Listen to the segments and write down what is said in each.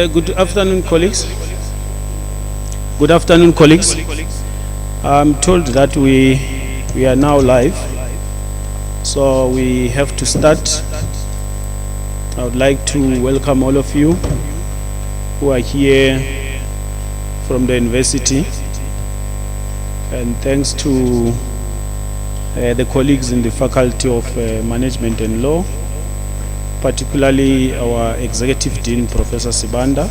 Good afternoon, colleagues. Good afternoon, colleagues. I'm told that we are now live, so we have to start. I would like to welcome all of you who are here from the university, and thanks to the colleagues in the Faculty of Management and Law, particularly our Executive Dean, Professor Sibanda,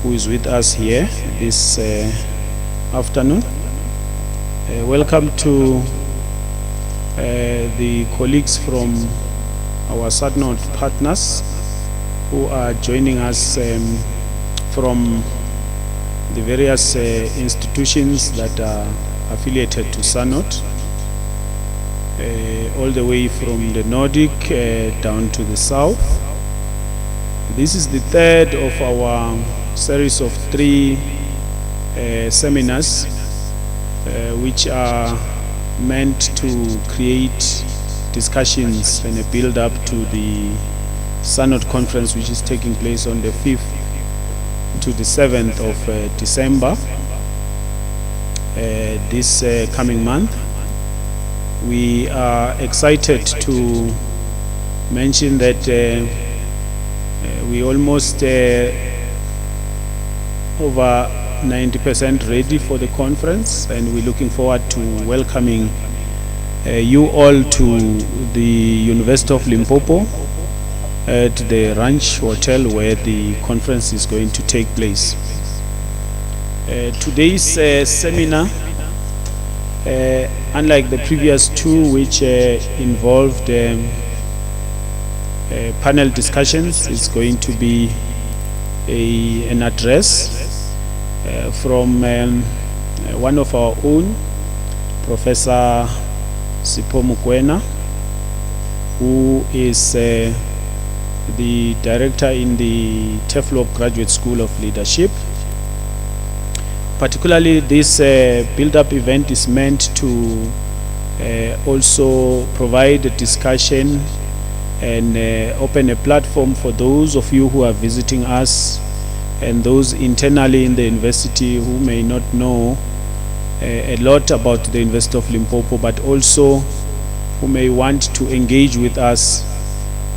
who is with us here this afternoon. Welcome to the colleagues from our SANORD partners who are joining us from the various institutions that are affiliated to SANORD, all the way from the Nordic down to the south. This is the third of our series of 3 seminars which are meant to create discussions and a build-up to the SANORD Conference, which is taking place on the 5th to the 7th of December this coming month. We are excited to mention that we almost over 90% ready for the conference, and we're looking forward to welcoming you all to the University of Limpopo at the Ranch Hotel where the conference is going to take place. Today's seminar, unlike the previous 2, which involved panel discussions, is going to be an address from one of our own, Professor Sipho Mokoena, who is the director in the TEFLOP Graduate School of Leadership. Particularly, this build-up event is meant to also provide a discussion and open a platform for those of you who are visiting us and those internally in the university who may not know a lot about the University of Limpopo, but also who may want to engage with us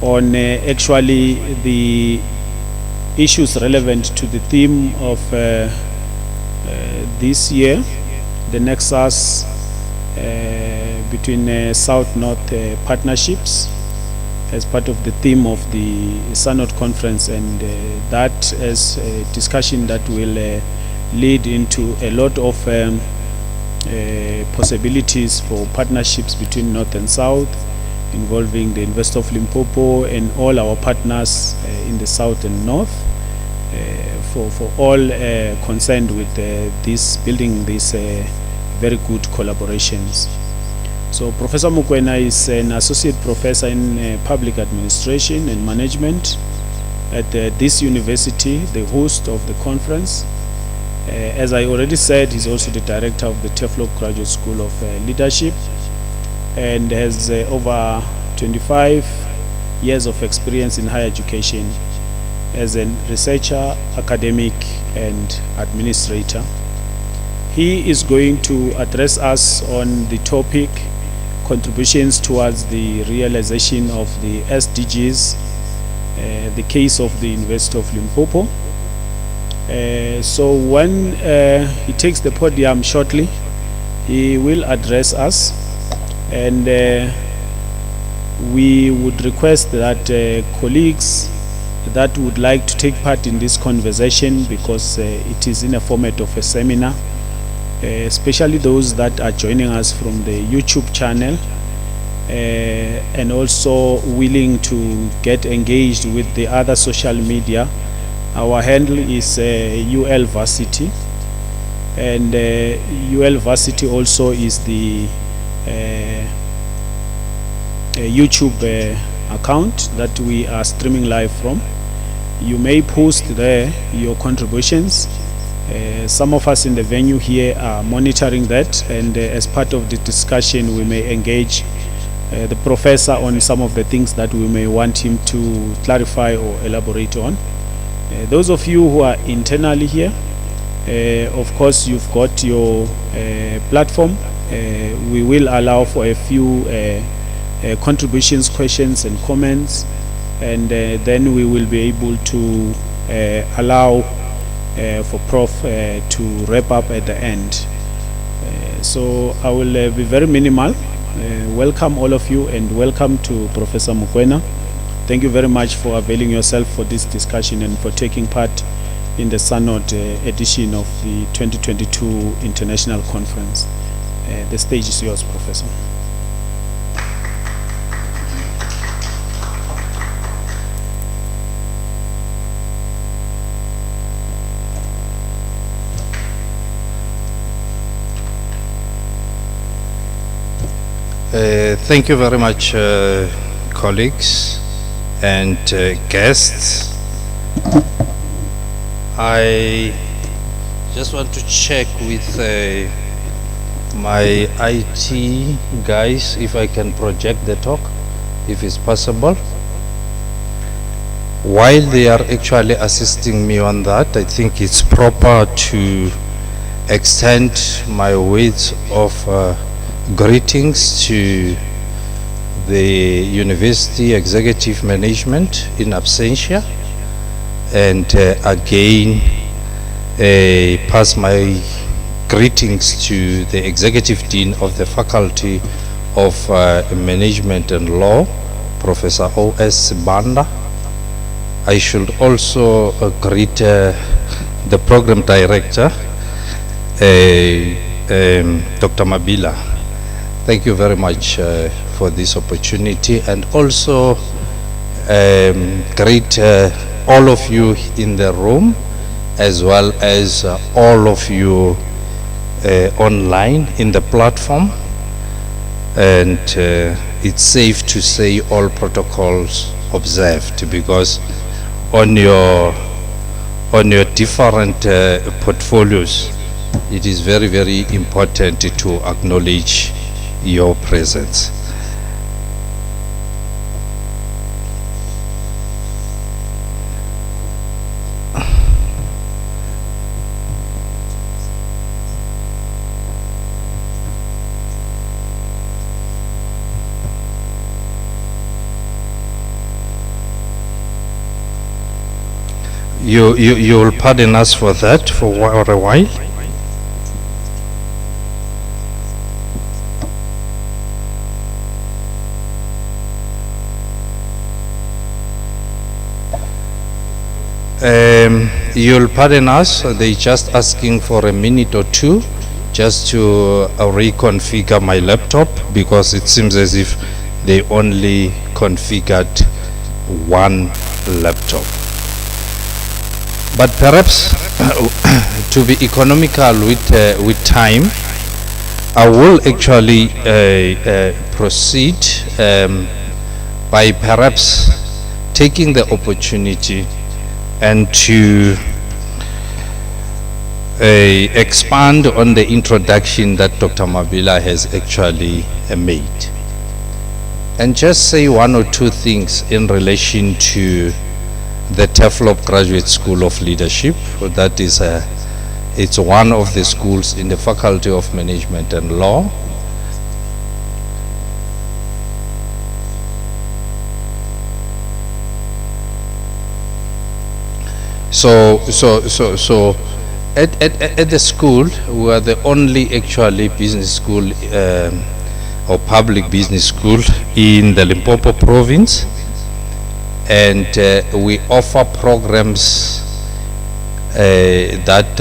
on actually the issues relevant to the theme of this year, the nexus between South-North partnerships, as part of the theme of the SANORD Conference, and that as a discussion that will lead into a lot of possibilities for partnerships between North and South, involving the University of Limpopo and all our partners in the South and North, for all concerned with this building these very good collaborations. So Professor Mokoena is an associate professor in public administration and management at this university, the host of the conference. As I already said, he's also the director of the TEFLOP Graduate School of Leadership, and has over 25 years of experience in higher education as a researcher, academic, and administrator. He is going to address us on the topic contributions towards the realization of the SDGs, the case of the University of Limpopo. So when he takes the podium shortly, he will address us, and we would request that colleagues that would like to take part in this conversation, because it is in a format of a seminar, especially those that are joining us from the YouTube channel, and also willing to get engaged with the other social media. Our handle is UL Varsity, and UL Varsity also is the YouTube account that we are streaming live from. You may post there your contributions. Some of us in the venue here are monitoring that, and as part of the discussion we may engage the professor on some of the things that we may want him to clarify or elaborate on. Those of you who are internally here, of course, you've got your platform. We will allow for a few contributions, questions, and comments, and then we will be able to allow for Prof to wrap up at the end. So I will be very minimal. Welcome all of you, and welcome to Professor Mokoena. Thank you very much for availing yourself for this discussion and for taking part in the SANORD edition of the 2022 International Conference. The stage is yours, Professor. Thank you very much, colleagues and guests. I just want to check with my IT guys if I can project the talk, if it's possible. While they are actually assisting me on that, I think it's proper to extend my words of greetings to the University Executive Management in absentia, and again pass my greetings to the Executive Dean of the Faculty of Management and Law, Professor O.S. Banda. I should also greet the Program Director, Dr. Mabila. Thank you very much for this opportunity, and also greet all of you in the room, as well as all of you online in the platform. And it's safe to say all protocols observed, because on your different portfolios, it is very, very important to acknowledge your presence. You will pardon us for that for a while. You'll pardon us, they're just asking for a minute or two just to reconfigure my laptop, because it seems as if they only configured one laptop. But perhaps to be economical with time, I will actually proceed by perhaps taking the opportunity and to expand on the introduction that Dr. Mabila has actually made, and just say one or two things in relation to the TEFLOP Graduate School of Leadership. That is it's one of the schools in the Faculty of Management and Law. So at the school, we are the only actually business school or public business school in the Limpopo province, and we offer programs that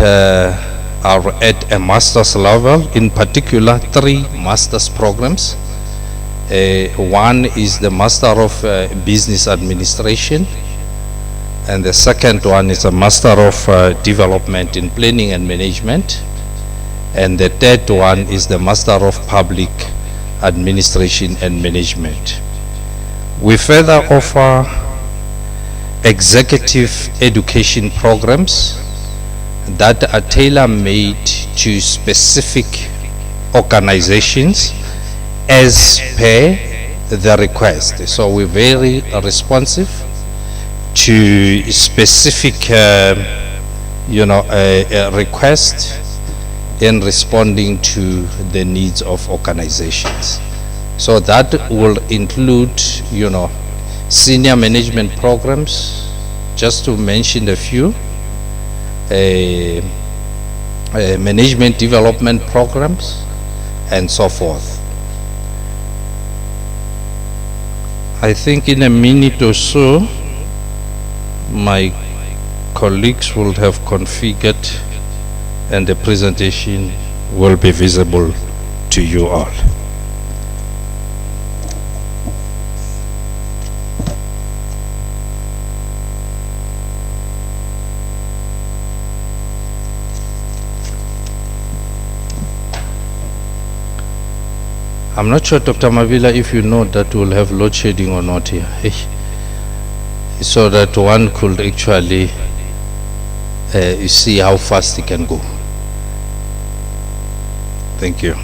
are at a master's level, in particular 3 master's programs. One is the Master of Business Administration, and the second one is a Master of Development in Planning and Management, and the third one is the Master of Public Administration and Management. We further offer executive education programs that are tailor-made to specific organizations as per the request. So we're very responsive to specific, request in responding to the needs of organizations. So that will include, senior management programs, just to mention a few, management development programs, and so forth. I think in a minute or so, my colleagues will have configured and the presentation will be visible to you all. I'm not sure, Dr. Mavila, if you know that we'll have load shedding or not here. So that one could actually see how fast it can go. Thank you.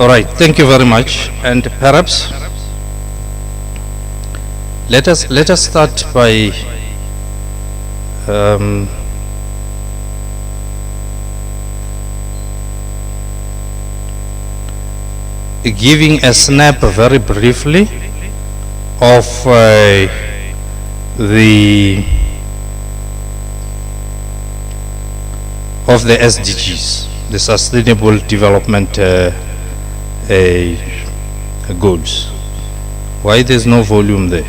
All right, thank you very much. And perhaps let us start by giving a snap very briefly of the SDGs, the Sustainable Development Goals. Why there's no volume there?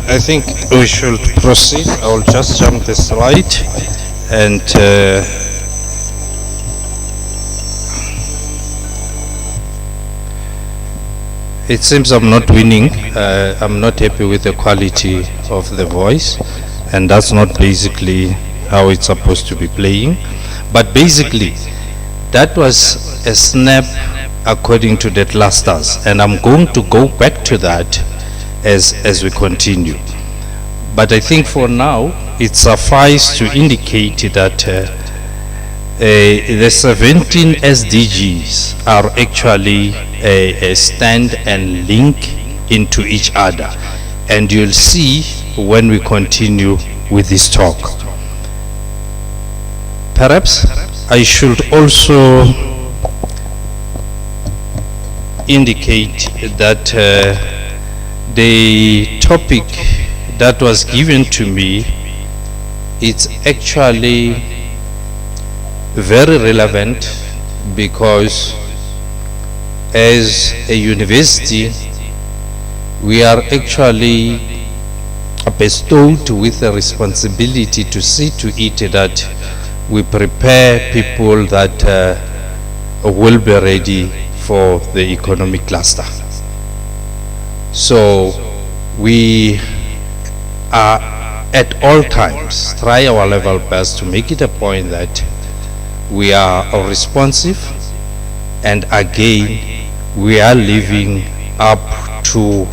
I think we should proceed. I'll just jump the slide and it seems I'm not winning. I'm not happy with the quality of the voice, and that's not basically how it's supposed to be playing. But basically, that was a snap according to the clusters, and I'm going to go back to that as we continue. But I think for now it suffices to indicate that the 17 SDGs are actually a stand and link into each other, and you'll see when we continue with this talk. Perhaps I should also indicate that the topic that was given to me, it's actually very relevant, because as a university we are actually bestowed with a responsibility to see to it that we prepare people that will be ready for the economic cluster. So we are at all times try our level best to make it a point that we are responsive, and again we are living up to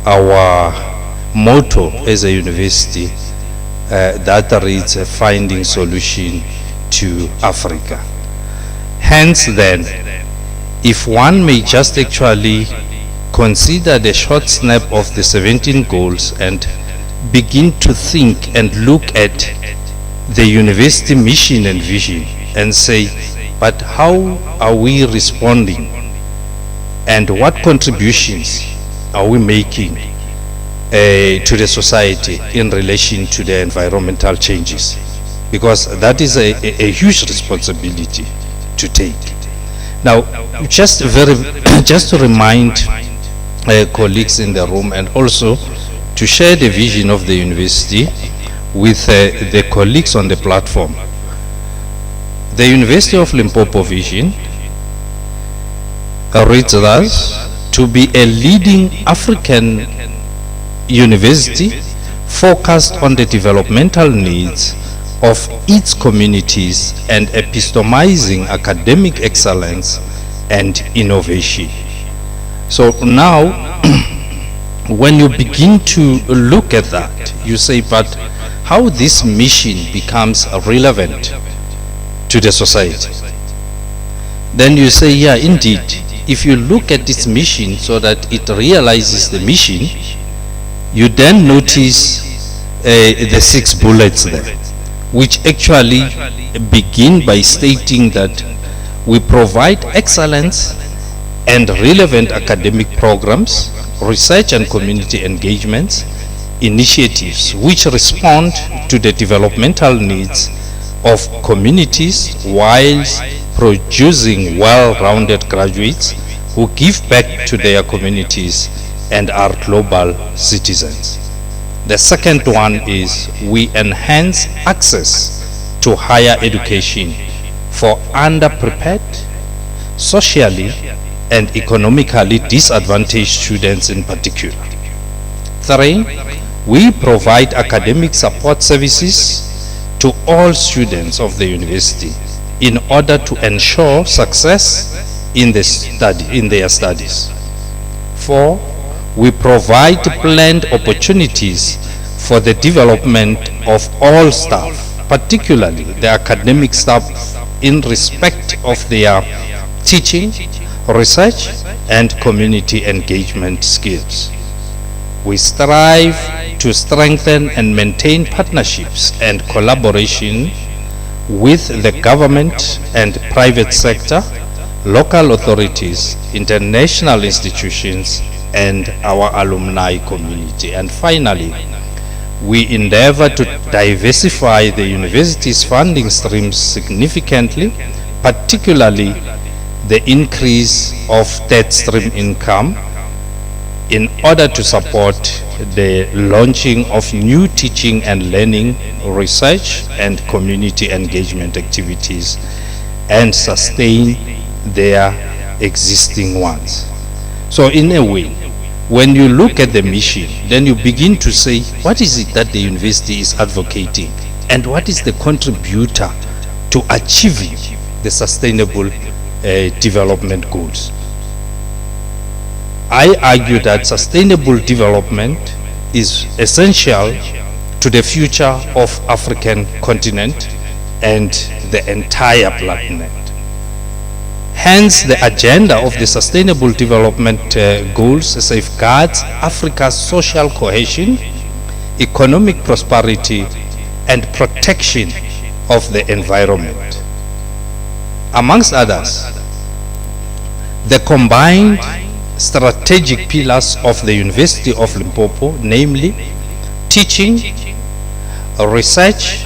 our motto as a university that reads finding solution to Africa. Hence then, if one may just actually consider the short snap of the 17 goals and begin to think and look at the university mission and vision and say, but how are we responding, and what contributions are we making to the society in relation to the environmental changes? Because that is a huge responsibility to take. Now, just to remind colleagues in the room, and also to share the vision of the university with the colleagues on the platform. The University of Limpopo vision reads thus: to be a leading African university focused on the developmental needs of its communities and epistomizing academic excellence and innovation. So now, when you begin to look at that, you say, but how this mission becomes relevant to the society? Then you say, yeah, indeed, if you look at this mission so that it realizes the mission, you then notice the 6 bullets there, which actually begin by stating that we provide excellence and relevant academic programs, research and community engagements, initiatives which respond to the developmental needs of communities whilst producing well-rounded graduates who give back to their communities and are global citizens. The second one is we enhance access to higher education for underprepared, socially and economically disadvantaged students in particular. 3, we provide academic support services to all students of the university in order to ensure success in their studies. 4, we provide planned opportunities for the development of all staff, particularly the academic staff, in respect of their teaching, research and community engagement skills. We strive to strengthen and maintain partnerships and collaboration with the government and private sector, local authorities, international institutions, and our alumni community. And finally, we endeavor to diversify the university's funding streams significantly, particularly the increase of third stream income, in order to support the launching of new teaching and learning, research and community engagement activities, and sustain their existing ones. So in a way, when you look at the mission, then you begin to say, what is it that the university is advocating, and what is the contributor to achieving the sustainable development goals? I argue that sustainable development is essential to the future of African continent and the entire planet. Hence, the agenda of the Sustainable Development Goals safeguards Africa's social cohesion, economic prosperity, and protection of the environment. amongst others, the combined strategic pillars of the University of Limpopo, namely teaching, research,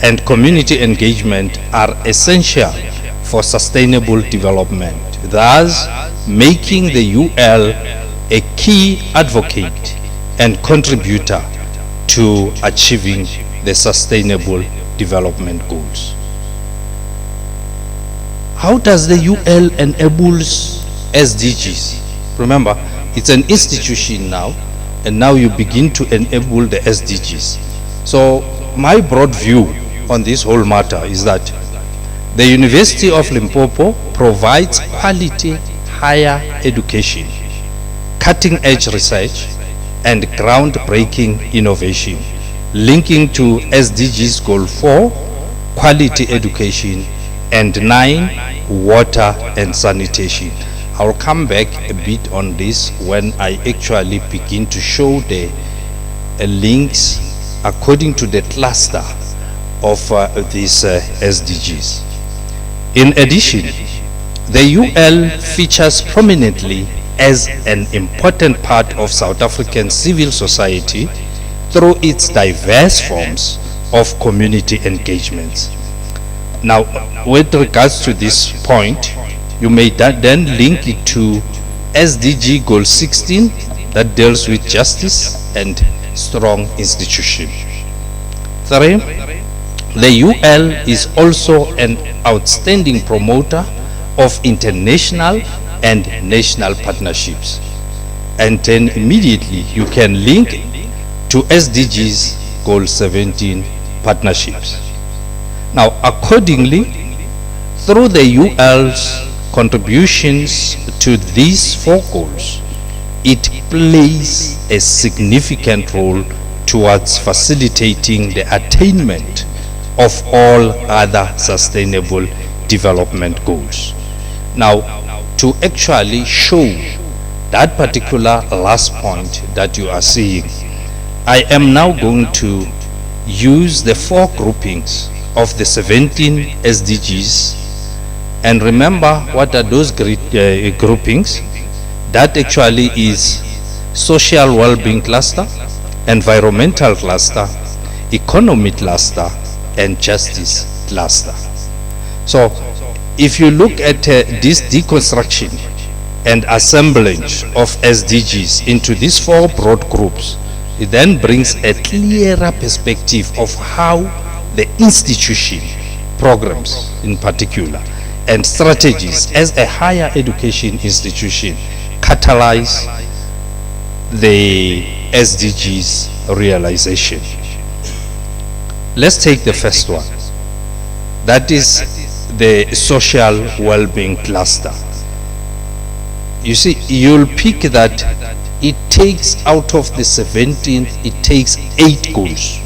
and community engagement, are essential for sustainable development, thus making the UL a key advocate and contributor to achieving the sustainable development goals. How does the UL enables SDGs? Remember, it's an institution now, and now you begin to enable the SDGs. So my broad view on this whole matter is that the University of Limpopo provides quality higher education, cutting-edge research, and groundbreaking innovation, linking to SDGs Goal 4, quality education, and 9, water and sanitation. I'll come back a bit on this when I actually begin to show the links according to the cluster of these SDGs. In addition, the UL features prominently as an important part of South African civil society through its diverse forms of community engagements. Now, with regards to this point, you may then link it to SDG Goal 16 that deals with justice and strong institution. 3, the UL is also an outstanding promoter of international and national partnerships. And then immediately you can link to SDGs Goal 17 partnerships. Now, accordingly, through the UL's contributions to these 4 goals, it plays a significant role towards facilitating the attainment of all other sustainable development goals. Now, to actually show that particular last point that you are seeing, I am now going to use the 4 groupings of the 17 SDGs. And remember, what are those groupings? That actually is social well-being cluster, environmental cluster, economy cluster, and justice cluster. So if you look at this deconstruction and assemblage of SDGs into these 4 broad groups, it then brings a clearer perspective of how the institution, programs in particular, and strategies as a higher education institution catalyze the SDGs realization. Let's take the first one. That is the social well-being cluster. You see, you'll pick that it takes out of the 17, it takes 8 goals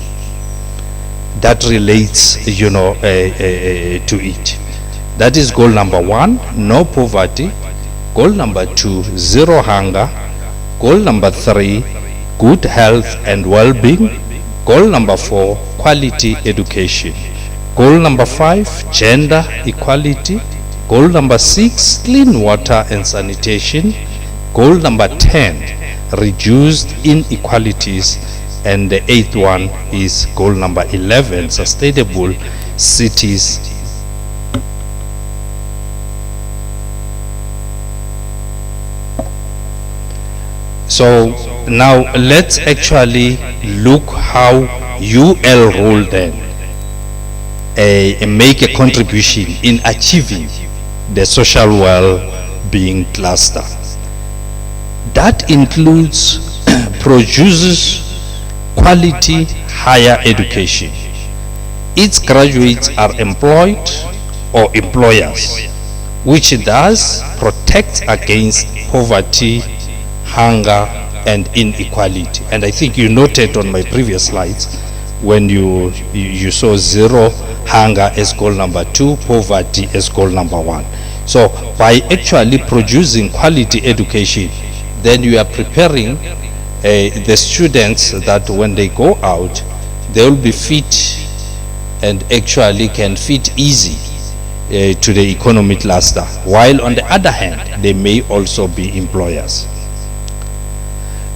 that relates, to it. That is goal number 1, no poverty. Goal number 2, zero hunger. Goal number 3, good health and well-being. Goal number 4, quality education. Goal number 5, gender equality. Goal number 6, clean water and sanitation. Goal number 10, reduced inequalities. And the 8th one is goal number 11, sustainable cities. So now let's actually look how UL role then make a contribution in achieving the social well-being cluster. That includes produces quality higher education. Its graduates are employed or employers, which does protect against poverty, hunger, and inequality. And I think you noted on my previous slides when you saw zero hunger as goal number 2, poverty as goal number 1. So by actually producing quality education, then you are preparing the students that when they go out, they will be fit and actually can fit easy to the economy cluster, while on the other hand, they may also be employers.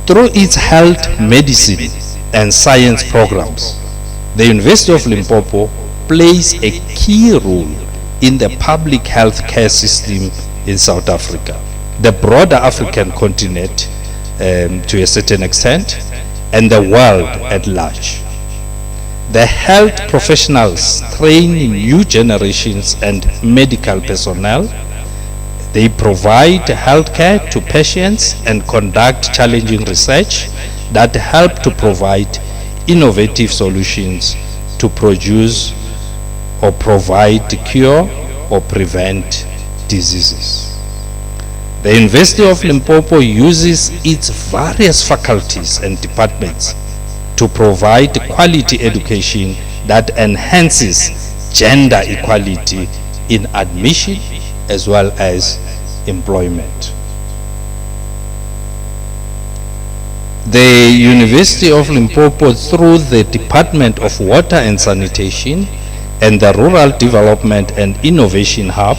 Through its health, medicine, and science programs, the University of Limpopo plays a key role in the public health care system in South Africa, the broader African continent to a certain extent, and the world at large. The health professionals train new generations and medical personnel. They provide health care to patients and conduct challenging research that help to provide innovative solutions to produce or provide cure or prevent diseases. The University of Limpopo uses its various faculties and departments to provide quality education that enhances gender equality in admission as well as employment. The University of Limpopo, through the Department of Water and Sanitation and the Rural Development and Innovation Hub,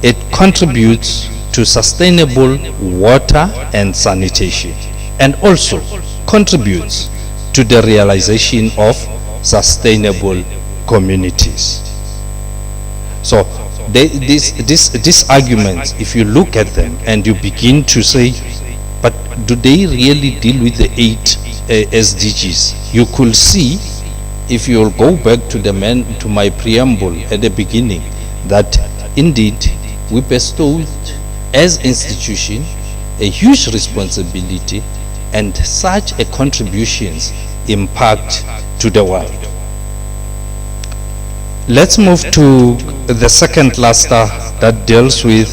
it contributes to sustainable water and sanitation, and also contributes to the realization of sustainable communities. So these arguments, if you look at them and you begin to say, but do they really deal with the 8 SDGs? You could see, if you'll go back to my preamble at the beginning, that indeed we bestowed as institution a huge responsibility and such a contributions impact to the world. Let's move to the second cluster that deals with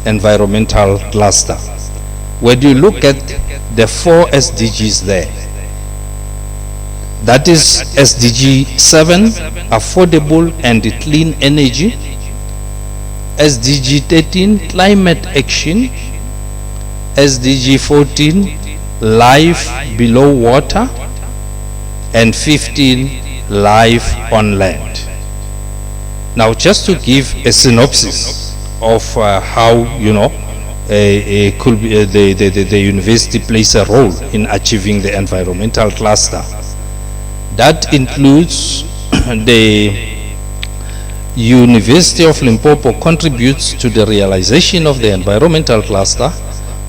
environmental cluster. When you look at the 4 SDGs there, that is SDG 7, affordable and clean energy, SDG 13, climate action, SDG 14, life below water, and 15, life on land. Now, just to give a synopsis of how could be, the university plays a role in achieving the environmental cluster. That includes the University of Limpopo contributes to the realization of the environmental cluster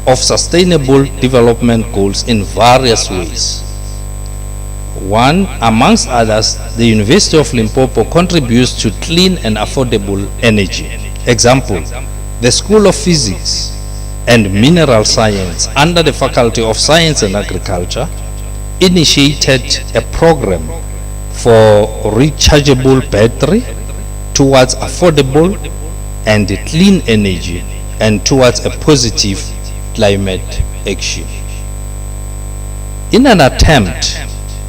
of sustainable development goals in various ways. One, amongst others, the University of Limpopo contributes to clean and affordable energy. Example, the School of Physics and Mineral Science under the Faculty of Science and Agriculture initiated a program for rechargeable battery towards affordable and clean energy and towards a positive climate action. In an attempt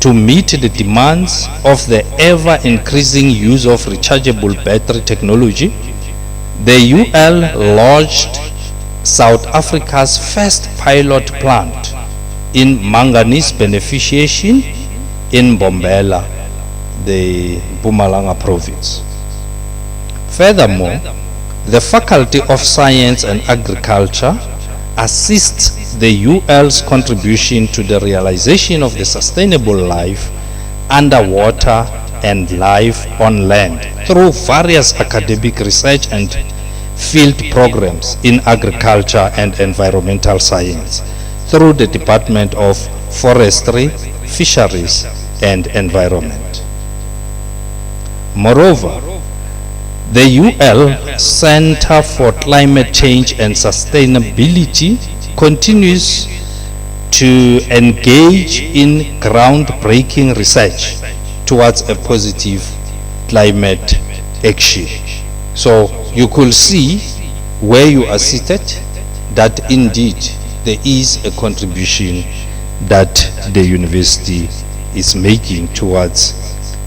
to meet the demands of the ever-increasing use of rechargeable battery technology, the UL launched South Africa's first pilot plant in manganese beneficiation in Bombela, the Mpumalanga province. Furthermore, the Faculty of Science and Agriculture assists the UL's contribution to the realization of the sustainable life underwater and life on land through various academic research and field programs in agriculture and environmental science through the Department of Forestry, Fisheries and Environment. Moreover, the UL Center for Climate Change and Sustainability continues to engage in groundbreaking research towards a positive climate action. So you could see where you are seated that indeed there is a contribution that the university is making towards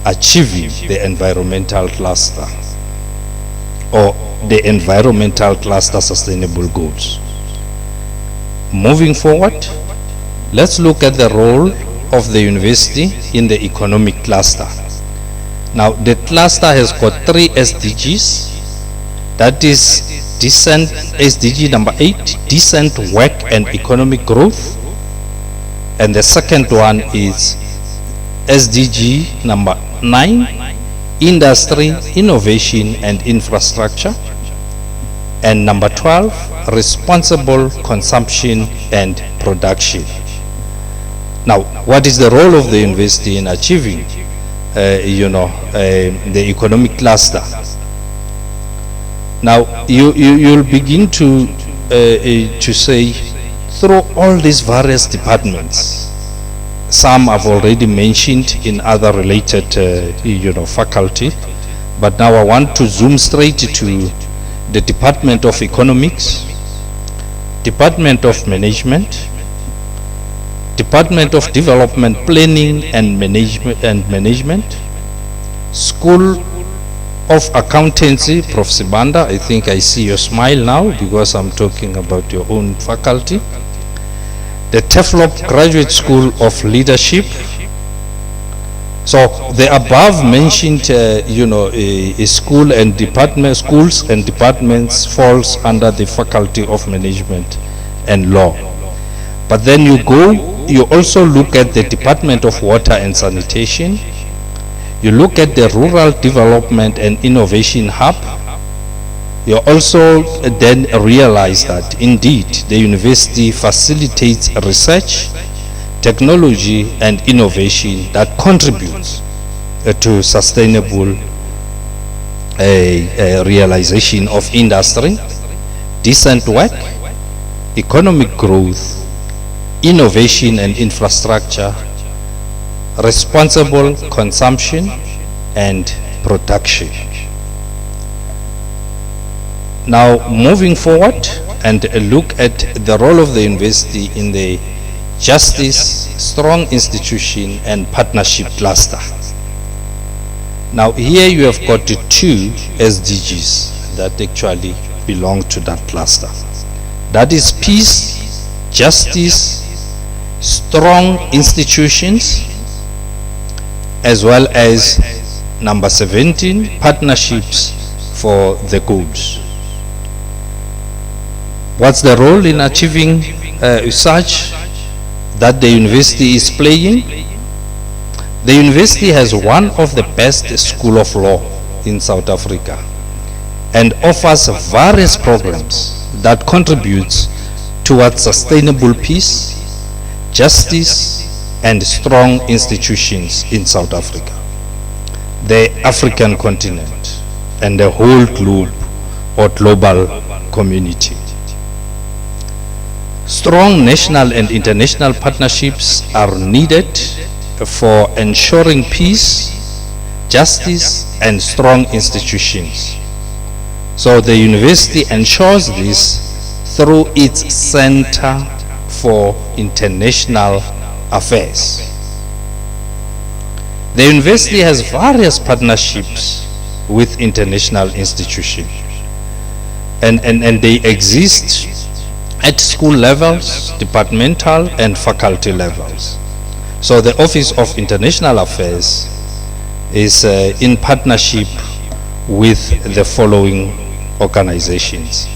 achieving the environmental cluster or the environmental cluster sustainable goals. Moving forward, let's look at the role of the university in the economic cluster. Now, the cluster has got 3 SDGs. That is decent, SDG number 8, decent work and economic growth. And the second one is SDG number 9, industry, innovation and infrastructure. And number 12, responsible consumption and production. Now, what is the role of the university in achieving the economic cluster? Now, you'll begin to say, through all these various departments, some I've already mentioned in other related faculty, but now I want to zoom straight to the Department of Economics, Department of Management, Department of Development Planning and Management, School of Accountancy, Prof. Sibanda. I think I see your smile now because I'm talking about your own faculty. The TEFLOP Graduate School of Leadership. So the above mentioned schools and departments falls under the Faculty of Management and Law. But then you also look at the Department of Water and Sanitation. You look at the Rural Development and Innovation Hub. You also then realize that indeed the university facilitates research, technology and innovation that contributes to sustainable realization of industry, decent work, economic growth, innovation and infrastructure, responsible consumption and production. Now, moving forward and look at the role of the university in the justice, strong institution and partnership cluster. Now, here you have got 2 SDGs that actually belong to that cluster. That is peace, justice, strong institutions, as well as number 17, partnerships for the goals. What's the role in achieving such that the university is playing? The university has one of the best school of law in South Africa and offers various programs that contributes towards sustainable peace, justice and strong institutions in South Africa, the African continent and the whole globe or global community. Strong national and international partnerships are needed for ensuring peace, justice and strong institutions. So the university ensures this through its Center for International Affairs. The university has various partnerships with international institutions and they exist at school levels, departmental and faculty levels. So the Office of International Affairs is in partnership with the following organizations,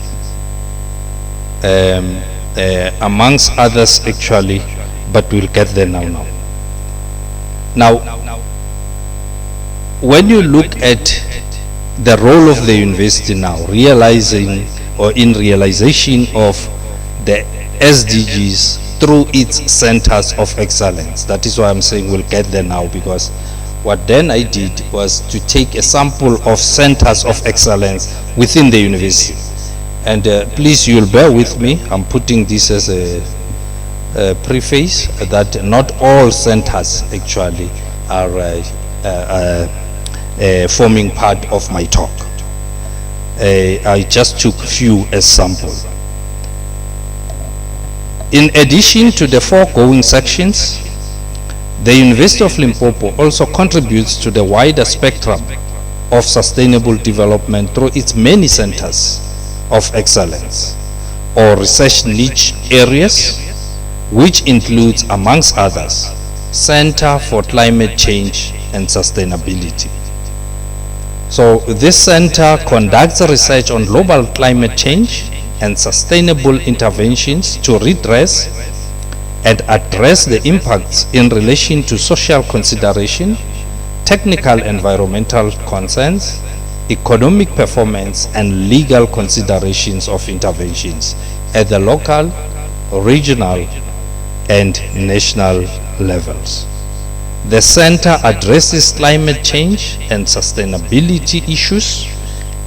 amongst others actually, but we'll get there now. Now, when you look at the role of the university now, realizing or in realization of the SDGs through its centers of excellence. That is why I'm saying we'll get there now, because what then I did was to take a sample of centers of excellence within the university. And please, you'll bear with me, I'm putting this as a preface that not all centers actually are forming part of my talk. I just took few as samples. In addition to the foregoing sections, the University of Limpopo also contributes to the wider spectrum of sustainable development through its many centers of excellence or research niche areas, which includes, amongst others, Center for Climate Change and Sustainability. So this center conducts research on global climate change and sustainable interventions to redress and address the impacts in relation to social consideration, technical environmental concerns, economic performance, and legal considerations of interventions at the local, regional, and national levels. The center addresses climate change and sustainability issues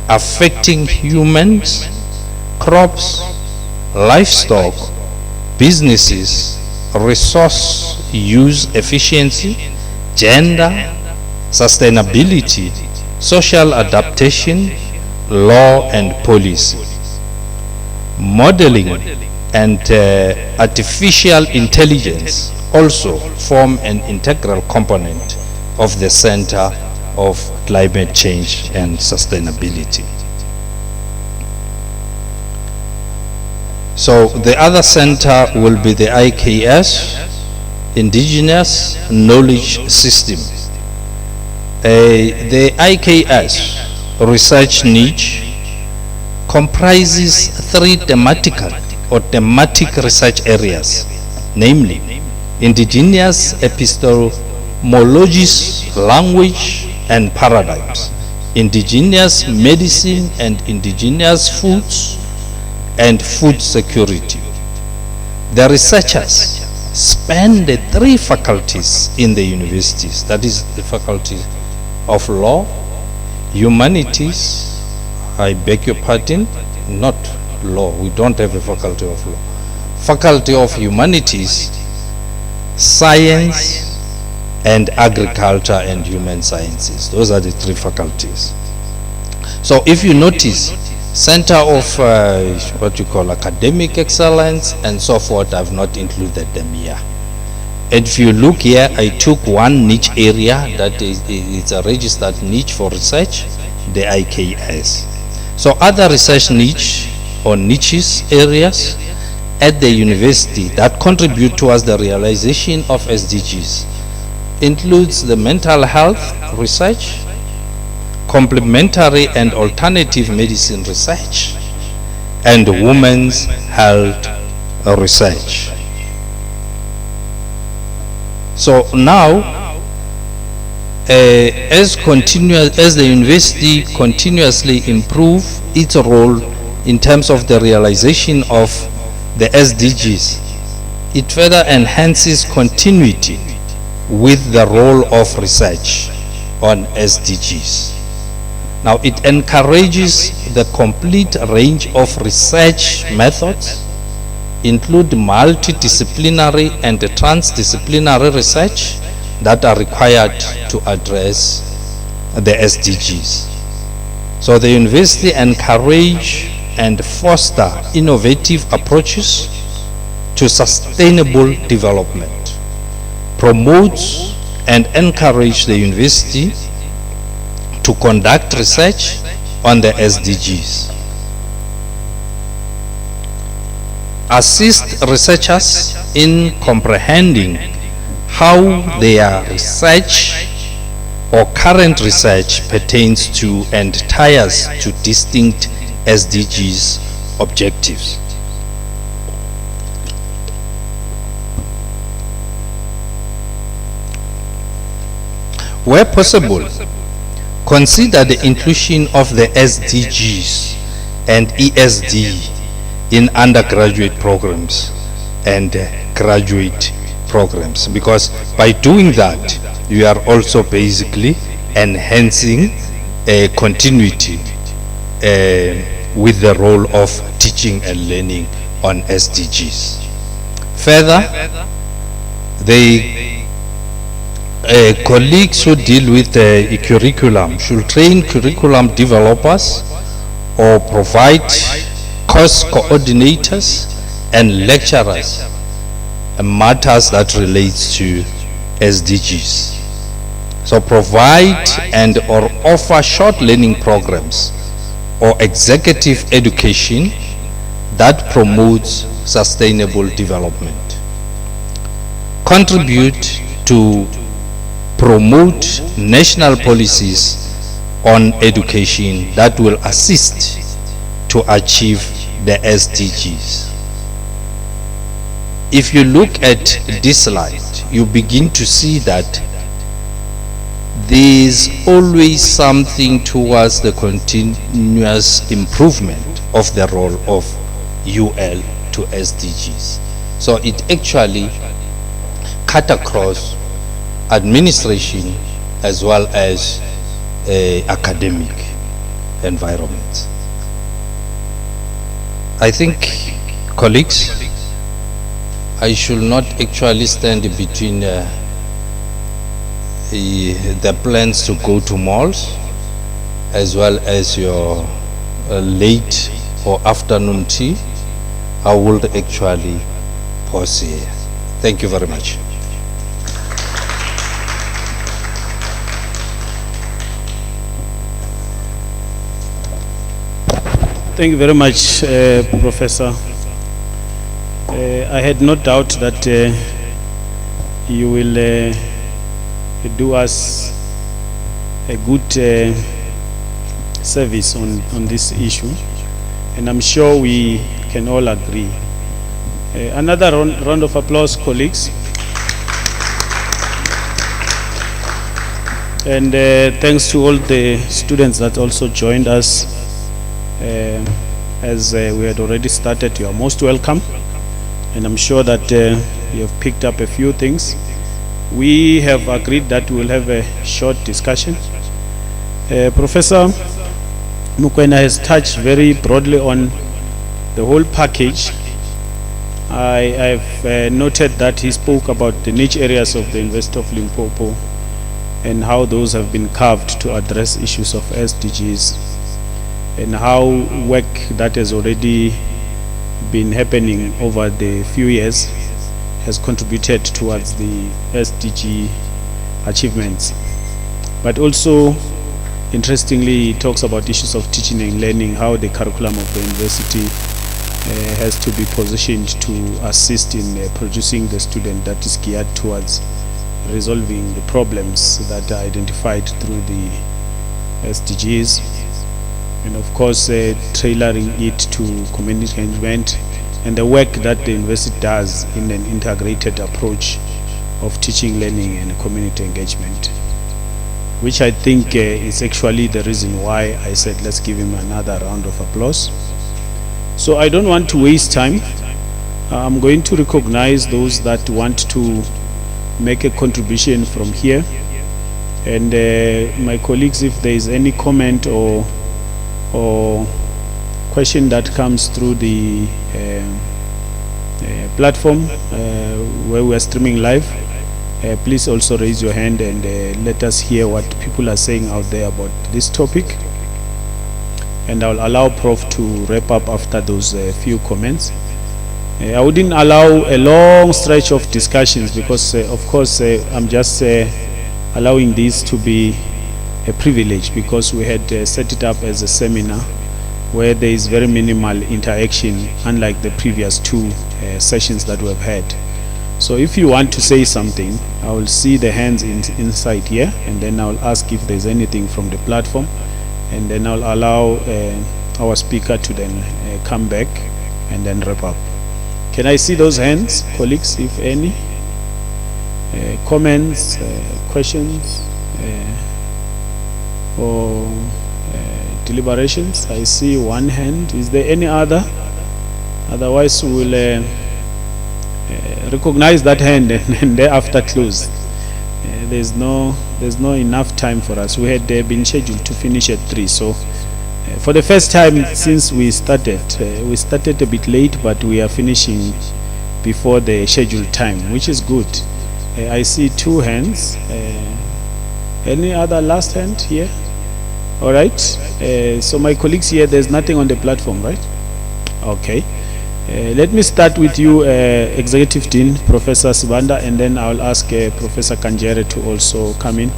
affecting humans, crops, livestock, businesses, resource use efficiency, gender, sustainability, social adaptation, law and policy. Modeling and artificial intelligence also form an integral component of the Center of Climate Change and Sustainability. So the other center will be the IKS, Indigenous Knowledge System. The IKS research niche comprises three thematic research areas, namely indigenous epistemologies, language and paradigms, indigenous medicine and indigenous foods, and food security. The researchers span the three faculties in the universities, that is the faculty of law, humanities, I beg your pardon, not law, we don't have a faculty of law, faculty of humanities, science, and agriculture and human sciences. Those are the three faculties. So if you notice, Center of what you call academic excellence and so forth, I've not included them here. And if you look here, I took one niche area that is a registered niche for research, the IKS. So other research niche or niches areas at the university that contribute towards the realization of SDGs includes the mental health research, complementary and alternative medicine research, and women's health research. So now, as the university continuously improve its role in terms of the realization of the SDGs, it further enhances continuity with the role of research on SDGs. Now, it encourages the complete range of research methods, include multidisciplinary and transdisciplinary research that are required to address the SDGs. So the university encourage and foster innovative approaches to sustainable development, promotes and encourage the university to conduct research on the SDGs, assist researchers in comprehending how their research or current research pertains to and ties to distinct SDGs objectives. Where possible, consider the inclusion of the SDGs and ESD in undergraduate programs and graduate programs, because by doing that you are also basically enhancing a continuity with the role of teaching and learning on SDGs. Further, the colleagues who deal with the curriculum should train curriculum developers or provide course coordinators and lecturers matters that relates to SDGs. So provide and or offer short learning programs or executive education that promotes sustainable development. Contribute to promote national policies on education that will assist to achieve the SDGs. If you look at this slide, you begin to see that there's always something towards the continuous improvement of the role of UL to SDGs. So it actually cut across administration as well as academic environment. I think, colleagues, I should not actually stand between the plans to go to malls as well as your late or afternoon tea. I would actually pause here. Thank you very much. Thank you very much, Professor. I had no doubt that you will do us a good service on this issue, and I'm sure we can all agree. Another round of applause, colleagues. And thanks to all the students that also joined us. As we had already started, you are most welcome, and I'm sure that you have picked up a few things. We have agreed that we will have a short discussion. Professor Mokoena has touched very broadly on the whole package. I've noted that he spoke about the niche areas of the University of Limpopo and how those have been carved to address issues of SDGs, and how work that has already been happening over the few years has contributed towards the SDG achievements. But also, interestingly, he talks about issues of teaching and learning, how the curriculum of the university has to be positioned to assist in producing the student that is geared towards resolving the problems that are identified through the SDGs, and of course tailoring it to community engagement and the work that the university does in an integrated approach of teaching, learning and community engagement, which I think is actually the reason why I said let's give him another round of applause. So I don't want to waste time. I'm going to recognize those that want to make a contribution from here, and my colleagues, if there is any comment or question that comes through the platform where we are streaming live, please also raise your hand and let us hear what people are saying out there about this topic, and I'll allow Prof to wrap up after those few comments. I wouldn't allow a long stretch of discussions because of course I'm just allowing this to be a privilege, because we had set it up as a seminar where there is very minimal interaction, unlike the previous two sessions that we've had. So if you want to say something, I will see the hands inside here, and then I'll ask if there's anything from the platform, and then I'll allow our speaker to then come back and then wrap up. Can I see those hands, colleagues, if any? Comments, questions, or deliberations? I see one hand. Is there any other? Otherwise, we will recognize that hand and thereafter close. There's no enough time for us. We had been scheduled to finish at 3, so for the first time since we started a bit late, but we are finishing before the scheduled time, which is good. I see 2 hands. Any other last hand here? All right. So my colleagues here, there's nothing on the platform, right? Okay. Let me start with you, Executive Dean, Professor Sibanda, and then I'll ask Professor Kanjere to also come in.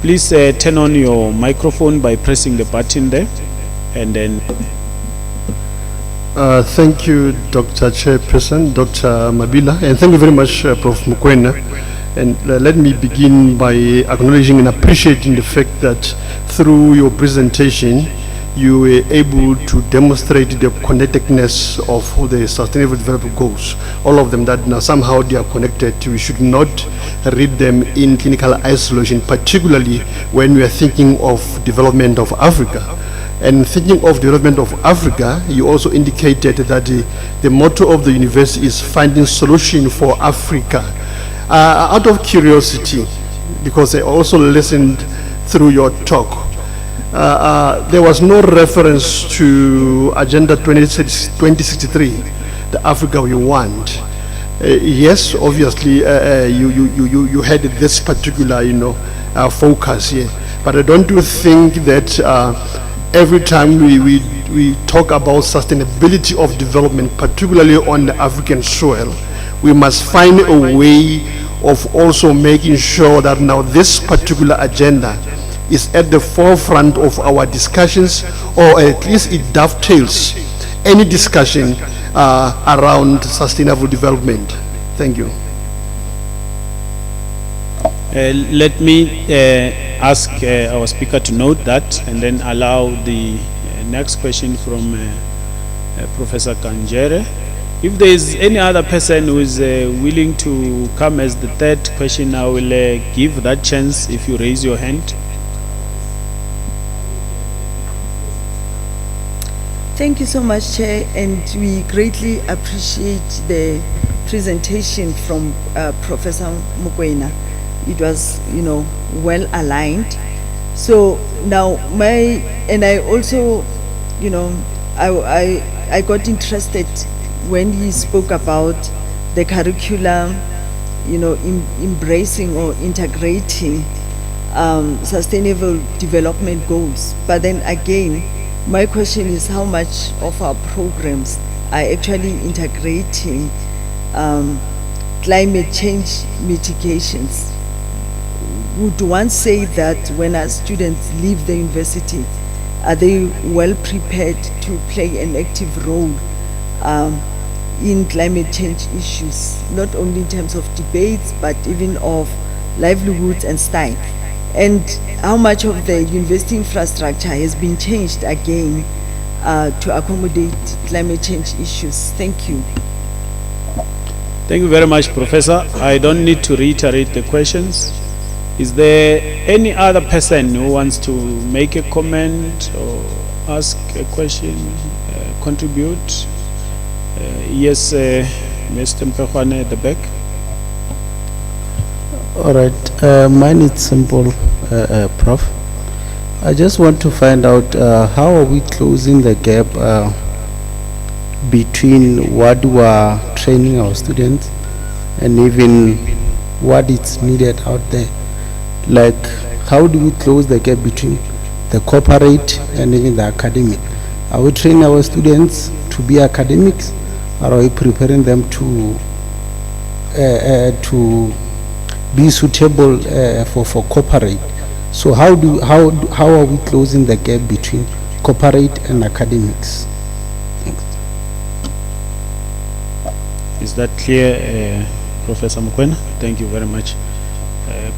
Please turn on your microphone by pressing the button there, and then. Thank you, Dr. Chairperson, Dr. Mabila, and thank you very much, Prof. Mokoena. And let me begin by acknowledging and appreciating the fact that through your presentation, you were able to demonstrate the connectedness of the Sustainable Development Goals. All of them that now somehow they are connected. We should not read them in clinical isolation, particularly when we are thinking of development of Africa. And thinking of development of Africa, you also indicated that the motto of the university is finding solution for Africa. Out of curiosity, because I also listened through your talk, there was no reference to Agenda 2063, the Africa we want. Yes, obviously, you had this particular, focus here. But I don't think that every time we talk about sustainability of development, particularly on the African soil, we must find a way of also making sure that now this particular agenda is at the forefront of our discussions, or at least it dovetails any discussion around sustainable development. Thank you. Let me ask our speaker to note that, and then allow the next question from Professor Kanjere. If there is any other person who is willing to come as the third question, I will give that chance if you raise your hand. Thank you so much, Chair, and we greatly appreciate the presentation from Professor Mokoena. It was, well aligned. So now I also, I got interested when he spoke about the curriculum, embracing or integrating sustainable development goals. But then again, my question is how much of our programs are actually integrating climate change mitigations? Would one say that when our students leave the university, are they well prepared to play an active role in climate change issues, not only in terms of debates, but even of livelihoods and style? And how much of the university infrastructure has been changed again to accommodate climate change issues? Thank you. Thank you very much, Professor. I don't need to reiterate the questions. Is there any other person who wants to make a comment or ask a question, contribute? Yes, Mr. Mpehwane at the back. All right, mine is simple, Prof. I just want to find out how are we closing the gap between what we are training our students and even what is needed out there. Like, how do we close the gap between the corporate and even the academic? Are we training our students to be academics, or are we preparing them to be suitable for corporate? So how are we closing the gap between corporate and academics? Thanks. Is that clear, Professor Mokoena? Thank you very much.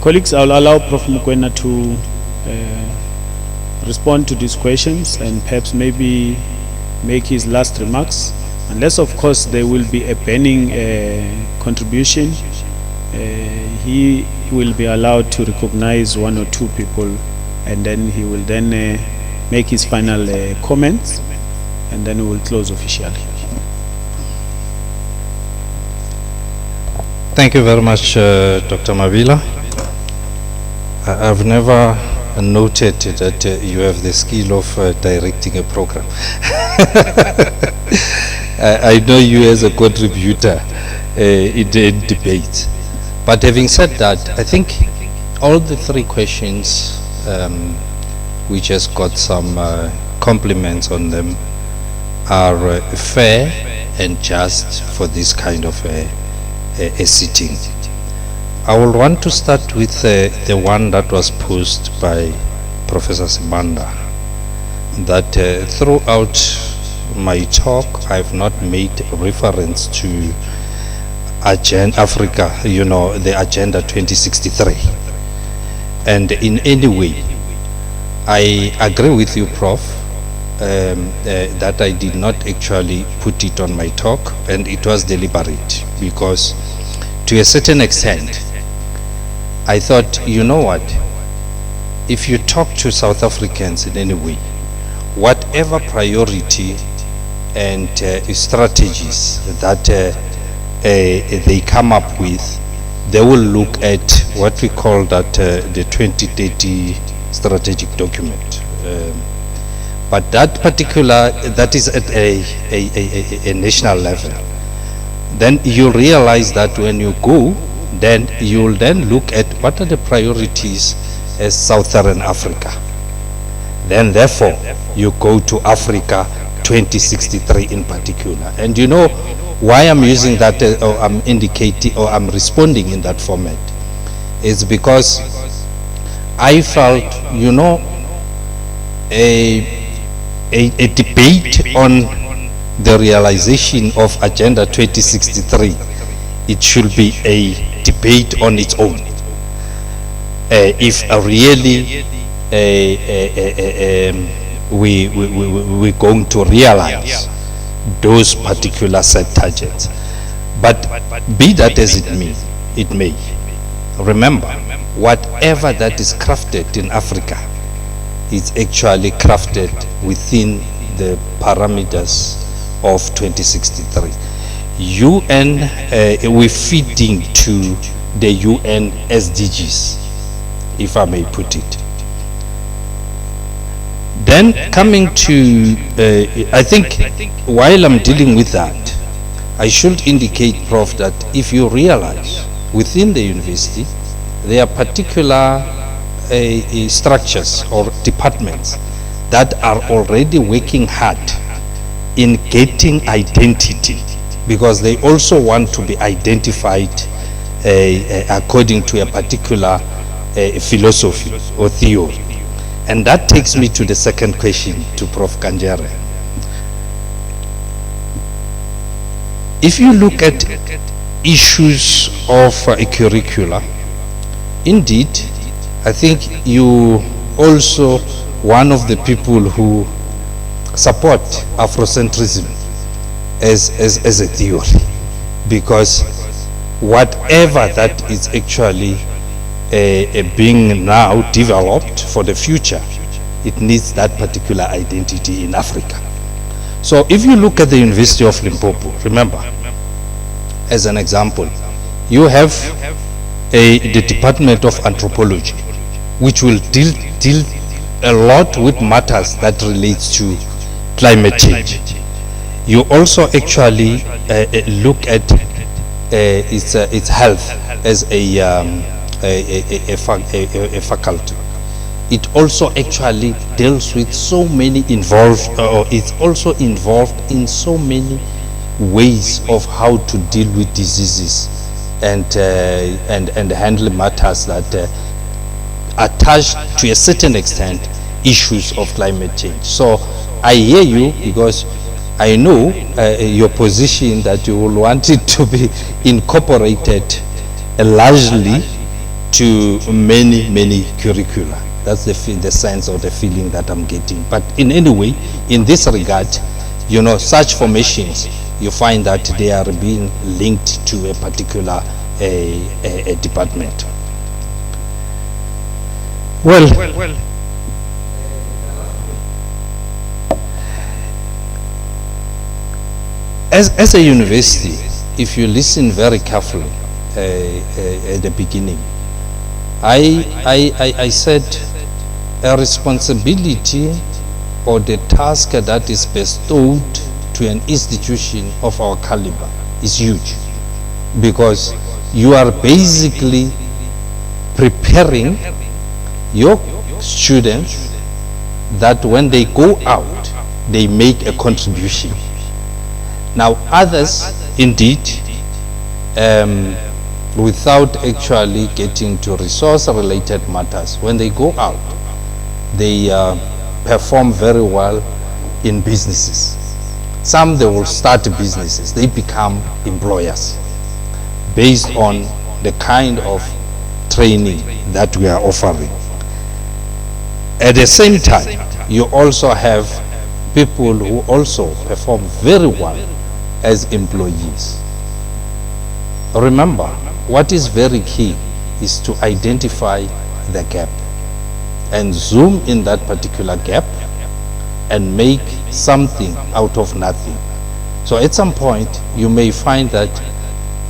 Colleagues, I'll allow Prof. Mokoena to respond to these questions and perhaps maybe make his last remarks, unless of course there will be a burning contribution. He will be allowed to recognize one or two people, and then he will then make his final comments, and then we will close officially. Thank you very much, Dr. Mabila. I've never noted that you have the skill of directing a program. I know you as a contributor in debate. But having said that, I think all the three questions, we just got some compliments on them, are fair and just for this kind of a sitting. I will want to start with the one that was posed by Professor Sibanda, that throughout my talk I've not made reference to Africa, the Agenda 2063, and in any way I agree with you, Prof, that I did not actually put it on my talk, and it was deliberate, because to a certain extent, I thought, you know what, if you talk to South Africans in any way, whatever priority and strategies that they come up with, they will look at what we call that the 2030 strategic document. But that particular, that is at a national level. Then you realize that when you go, then you'll then look at what are the priorities as Southern Africa. Then therefore you go to Africa 2063 in particular. And you know why I'm using that, or I'm indicating, or I'm responding in that format, is because I felt, you know, a debate on the realization of Agenda 2063, it should be a debate on its own. If really we're going to realize those particular set targets. But be that as it may, remember, whatever that is crafted in Africa is actually crafted within the parameters of 2063. UN, we're feeding to the UN SDGs, if I may put it. Then coming to, I think while I'm dealing with that, I should indicate, Prof, that if you realize within the university, there are particular structures or departments that are already working hard in getting identity, because they also want to be identified according to a particular philosophy or theory. And that takes me to the second question to Prof. Kanjere. If you look at issues of a curricula, indeed, I think you also one of the people who support Afrocentrism as a theory, because whatever that is actually being now developed for the future, it needs that particular identity in Africa. So if you look at the University of Limpopo, remember, as an example, you have the Department of Anthropology, which will deal a lot with matters that relates to climate change. You also actually look at its health as a faculty. It also actually deals with so many involved, or it's also involved in so many ways of how to deal with diseases and handle matters that attach to a certain extent issues of climate change. So I hear you, because I know your position that you will want it to be incorporated largely to many curricula. That's the sense or the feeling that I'm getting. But in any way, in this regard, you know, such formations, you find that they are being linked to a particular a department. Well, as a university, if you listen very carefully at the beginning, I said a responsibility or the task that is bestowed to an institution of our caliber is huge, because you are basically preparing your students that when they go out, they make a contribution. Now others, indeed, without actually getting to resource-related matters, when they go out, they perform very well in businesses. Some, they will start businesses, they become employers based on the kind of training that we are offering. At the same time, you also have people who also perform very well as employees. Remember, what is very key is to identify the gap and zoom in that particular gap and make something out of nothing. So at some point, you may find that,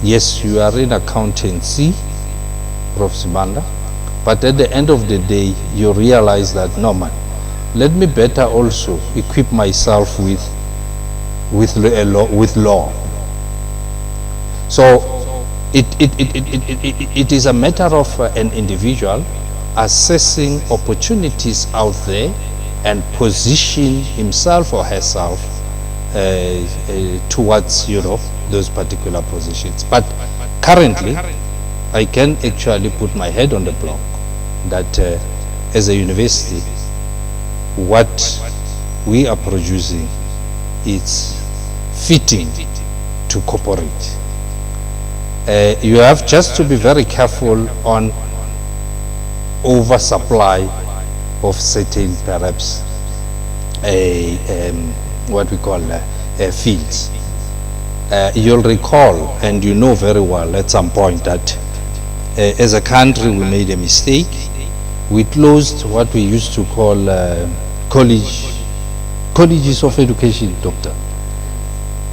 yes, you are in accountancy, Prof. Sibanda, but at the end of the day, you realize that, no man, let me better also equip myself with law. So it is a matter of an individual assessing opportunities out there and position himself or herself towards, those particular positions. But currently, I can actually put my head on the block that as a university, what we are producing is fitting to corporate. You have just to be very careful on oversupply of certain, perhaps, what we call fields. You'll recall, and you know very well at some point, that as a country we made a mistake. We closed what we used to call colleges of education, doctor.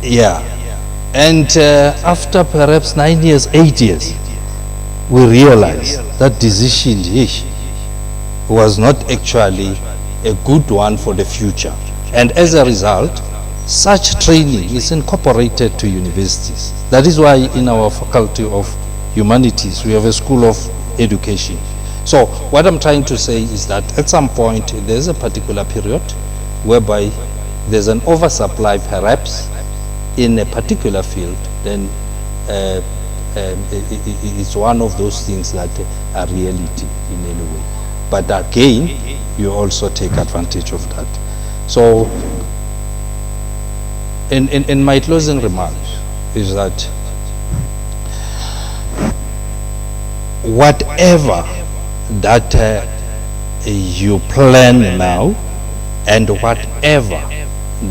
Yeah. And after perhaps 9 years, 8 years, we realized that decision was not actually a good one for the future. And as a result, such training is incorporated to universities. That is why in our Faculty of Humanities, we have a School of Education. So what I'm trying to say is that at some point, there's a particular period whereby there's an oversupply perhaps in a particular field, then it's one of those things that are reality in any way. But again, you also take advantage of that. So in my closing remarks is that whatever that you plan now and whatever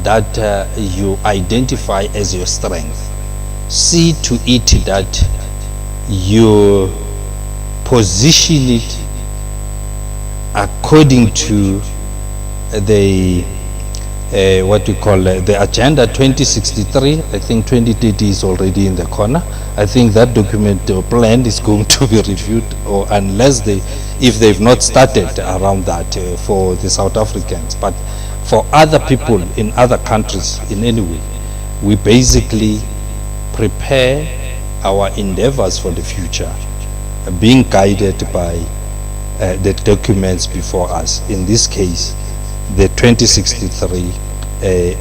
that you identify as your strength, see to it that you position it according to the what we call the Agenda 2063. I think 2030 is already in the corner. I think that document or plan is going to be reviewed, or unless if they've not started around that for the South Africans. But for other people in other countries in any way, we basically prepare our endeavors for the future, being guided by the documents before us. In this case, the 2063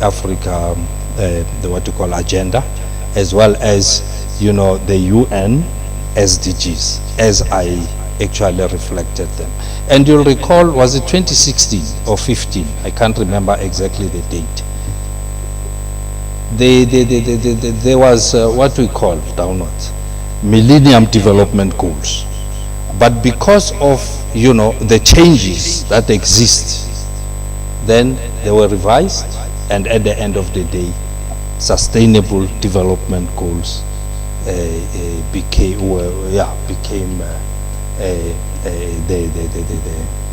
Africa, what you call agenda, as well as the UN SDGs, as I actually reflected them. And you'll recall, was it 2016 or 15? I can't remember exactly the date. There was what we call downwards Millennium Development Goals. But because of the changes that exist, then they were revised, and at the end of the day, Sustainable Development Goals became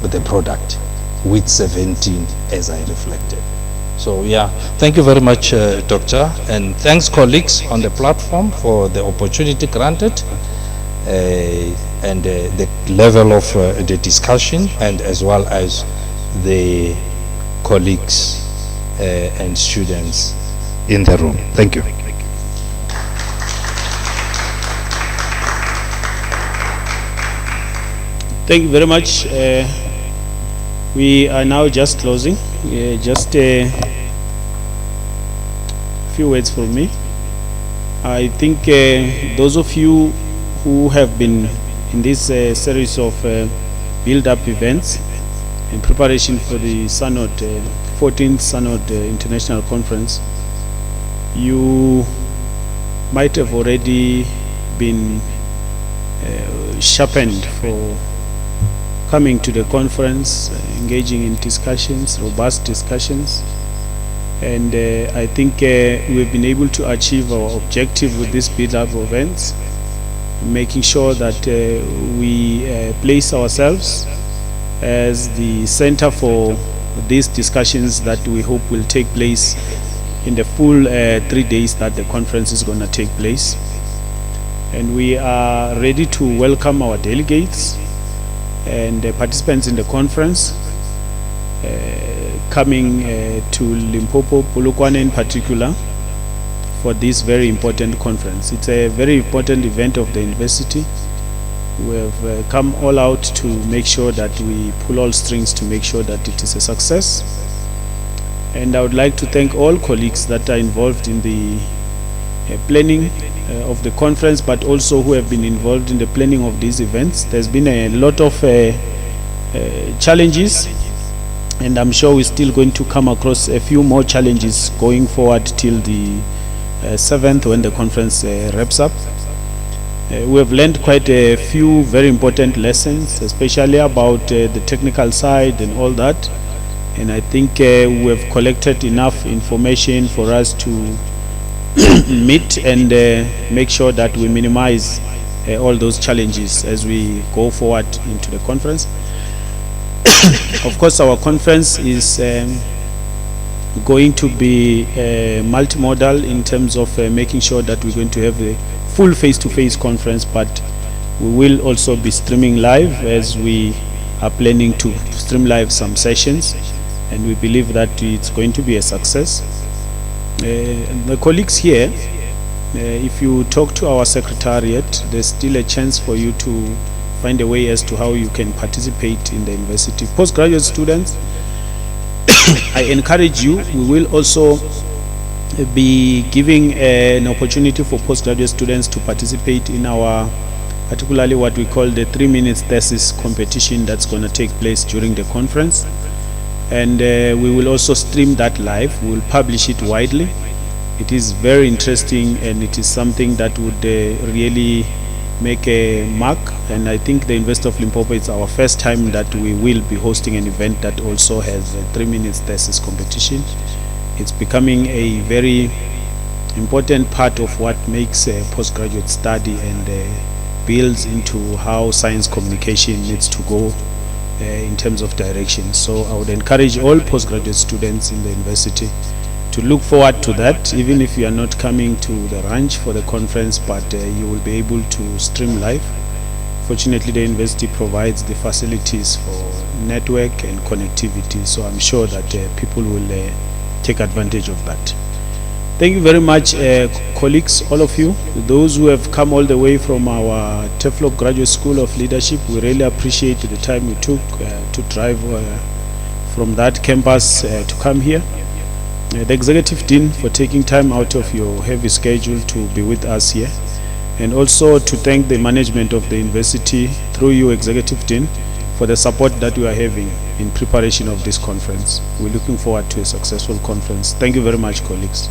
the product, with 17 as I reflected. So yeah, thank you very much, Doctor, and thanks colleagues on the platform for the opportunity granted and the level of the discussion, and as well as the colleagues and students in the room. Thank you. Thank you very much. We are now just closing. Just a few words from me. I think those of you who have been in this series of build-up events in preparation for the SANORD 14th SANORD International Conference, you might have already been sharpened for coming to the conference, engaging in discussions, robust discussions. And I think we've been able to achieve our objective with these build-up events, making sure that we place ourselves as the center for these discussions that we hope will take place in the full 3 days that the conference is going to take place. And we are ready to welcome our delegates and participants in the conference coming to Limpopo, Polokwane in particular, for this very important conference. It's a very important event of the university. We have come all out to make sure that we pull all strings to make sure that it is a success. And I would like to thank all colleagues that are involved in the planning of the conference, but also who have been involved in the planning of these events. There's been a lot of challenges, and I'm sure we're still going to come across a few more challenges going forward till the 7th when the conference wraps up. We have learned quite a few very important lessons, especially about the technical side and all that. And I think we have collected enough information for us to meet and make sure that we minimize all those challenges as we go forward into the conference. Of course, our conference is going to be multimodal in terms of making sure that we're going to have a full face-to-face conference, but we will also be streaming live, as we are planning to stream live some sessions, and we believe that it's going to be a success. The colleagues here, if you talk to our secretariat, there's still a chance for you to find a way as to how you can participate in the university. Postgraduate students, I encourage you, we will also be giving an opportunity for postgraduate students to participate in our, particularly what we call the 3-minute thesis competition that's going to take place during the conference. And we will also stream that live. We will publish it widely. It is very interesting, and it is something that would really make a mark. And I think the University of Limpopo is our first time that we will be hosting an event that also has a 3-minute thesis competition. It's becoming a very important part of what makes a postgraduate study, and builds into how science communication needs to go in terms of direction. So I would encourage all postgraduate students in the university to look forward to that, even if you are not coming to the ranch for the conference, but you will be able to stream live. Fortunately, the university provides the facilities for network and connectivity, so I'm sure that people will take advantage of that. Thank you very much, colleagues, all of you. Those who have come all the way from our TEFLOP Graduate School of Leadership, we really appreciate the time you took to drive from that campus to come here. The Executive Dean for taking time out of your heavy schedule to be with us here. And also to thank the management of the university, through you, Executive Dean, for the support that we are having in preparation of this conference. We're looking forward to a successful conference. Thank you very much, colleagues.